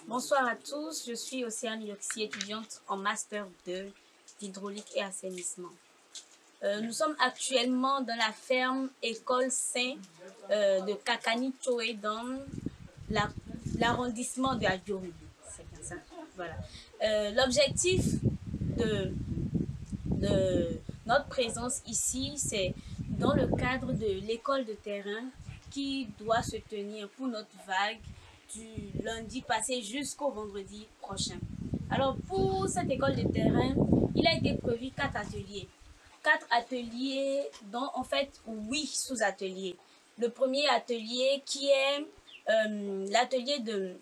Bonsoir à tous, je suis Océane Yoxi, étudiante en Master 2 d'hydraulique et assainissement. Nous sommes actuellement dans la ferme École Saint de Kakani Choé dans l'arrondissement de Adjouri. C'est bien ça. Voilà. L'objectif de notre présence ici, c'est dans le cadre de l'école de terrain qui doit se tenir pour notre vague du lundi passé jusqu'au vendredi prochain. Alors pour cette école de terrain, il a été prévu 4 ateliers. 4 ateliers dont en fait 8 sous-ateliers. Le premier atelier qui est l'atelier de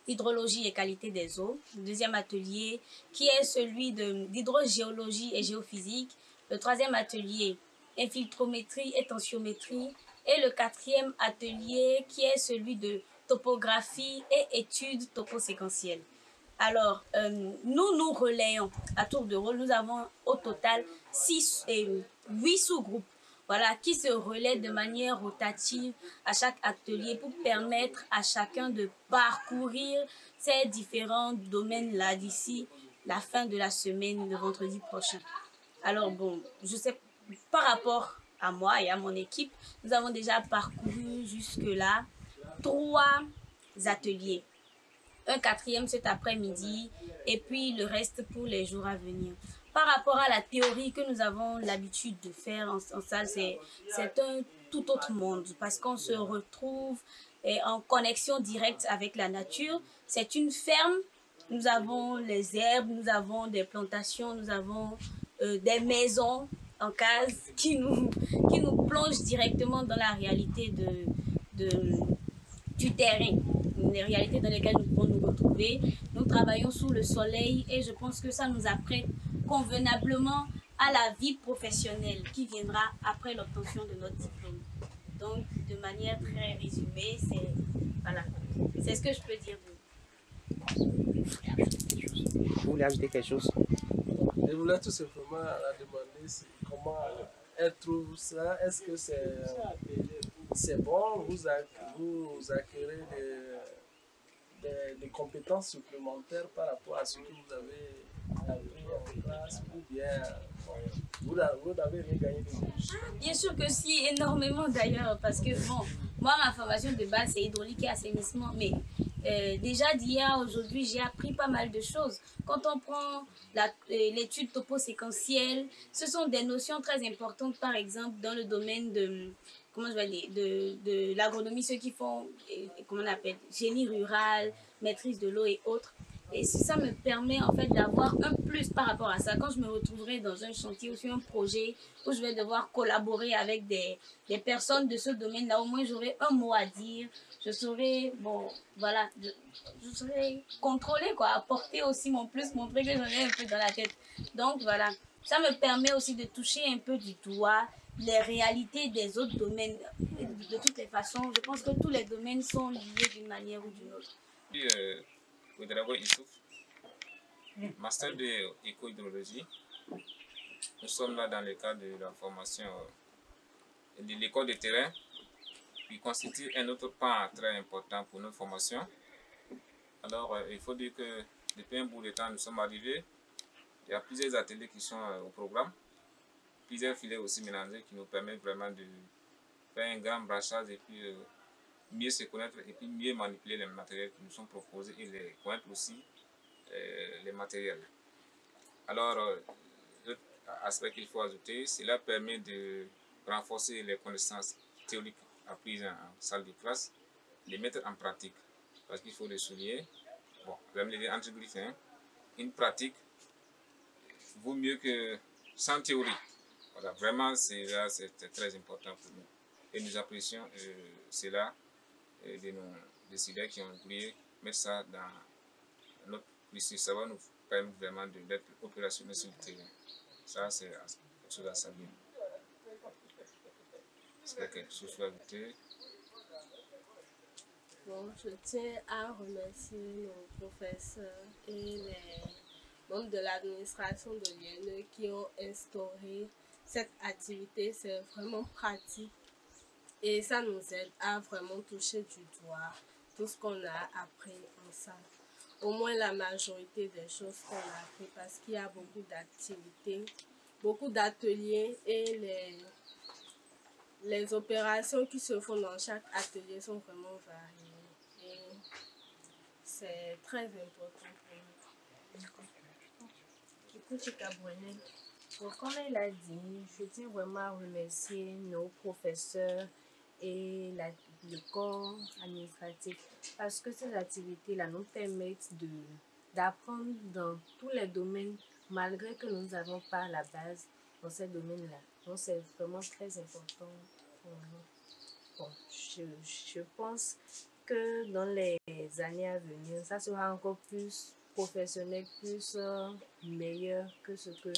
hydrologie et qualité des eaux. Le deuxième atelier qui est celui d'hydrogéologie et géophysique. Le troisième atelier, infiltrométrie et tensiométrie. Et le quatrième atelier qui est celui de topographie et études toposéquentielles. Alors, nous relayons à tour de rôle. Nous avons au total 8 sous-groupes, voilà, qui se relaient de manière rotative à chaque atelier pour permettre à chacun de parcourir ces différents domaines-là d'ici la fin de la semaine, le vendredi prochain. Alors bon, je sais, par rapport à moi et à mon équipe, nous avons déjà parcouru jusque-là 3 ateliers. Un quatrième cet après-midi et puis le reste pour les jours à venir. Par rapport à la théorie que nous avons l'habitude de faire en salle, c'est un tout autre monde parce qu'on se retrouve en connexion directe avec la nature. C'est une ferme, nous avons les herbes, nous avons des plantations, nous avons des maisons en case qui nous plongent directement dans la réalité du terrain, les réalités dans lesquelles nous pouvons nous retrouver. Nous travaillons sous le soleil et je pense que ça nous apprête convenablement à la vie professionnelle qui viendra après l'obtention de notre diplôme. Donc, de manière très résumée, c'est ce que je peux dire. Vous voulez ajouter quelque chose? Je voulais tout simplement la demander comment elle trouve ça. Est-ce que c'est bon? Vous acquérez des compétences supplémentaires par rapport à ce que vous avez appris en classe, ou bien vous n'avez rien gagné de plus? Bien sûr que si, énormément d'ailleurs, parce que bon, moi ma formation de base c'est hydraulique et assainissement, mais déjà d'hier à aujourd'hui j'ai appris pas mal de choses. Quand on prend l'étude toposéquentielle, ce sont des notions très importantes, par exemple dans le domaine de, comment je vais dire, de l'agronomie, ceux qui font, comment on appelle, génie rural, maîtrise de l'eau et autres. Et ça me permet en fait d'avoir un plus par rapport à ça. Quand je me retrouverai dans un chantier ou sur un projet où je vais devoir collaborer avec des personnes de ce domaine-là, au moins j'aurai un mot à dire. Je saurai, bon, voilà, je saurai contrôler, quoi, apporter aussi mon plus, montrer que j'en ai un peu dans la tête. Donc voilà, ça me permet aussi de toucher un peu du doigt les réalités des autres domaines. De toutes les façons, je pense que tous les domaines sont liés d'une manière ou d'une autre. Ouedraogo Issouf, master de éco-hydrologie. Nous sommes là dans le cadre de la formation de l'école de terrain, qui constitue un autre pan très important pour notre formation. Alors, il faut dire que depuis un bout de temps, nous sommes arrivés. Il y a plusieurs ateliers qui sont au programme, plusieurs filets aussi mélangés qui nous permettent vraiment de faire un grand brassage et puis mieux se connaître et puis mieux manipuler les matériels qui nous sont proposés et les connaître aussi les matériels. Alors, l'autre aspect qu'il faut ajouter, cela permet de renforcer les connaissances théoriques apprises en salle de classe, les mettre en pratique. Parce qu'il faut le souligner, bon, je vais me le dire entre griffes, hein, une pratique vaut mieux que sans théorie. Voilà, vraiment, c'est très important pour nous. Et nous apprécions cela de nos décideurs qui ont voulu mettre ça dans notre cursus. Ça va nous permettre vraiment d'être opérationnels sur le terrain. Ça, c'est quelque chose à saluer. C'est quelque chose à ajouter. Bon, je tiens à remercier nos professeurs et les membres de l'administration de l'INE qui ont instauré cette activité. C'est vraiment pratique et ça nous aide à vraiment toucher du doigt tout ce qu'on a appris en salle. au moins la majorité des choses qu'on a appris parce qu'il y a beaucoup d'activités, beaucoup d'ateliers et les opérations qui se font dans chaque atelier sont vraiment variées et c'est très important pour nous. Écoute, Camerounais, donc, comme elle a dit, je tiens vraiment à remercier nos professeurs et le corps administratif parce que ces activités-là nous permettent d'apprendre dans tous les domaines malgré que nous n'avons pas la base dans ces domaines-là. Donc c'est vraiment très important pour nous. Bon, je pense que dans les années à venir, ça sera encore plus professionnel, plus meilleur que ce que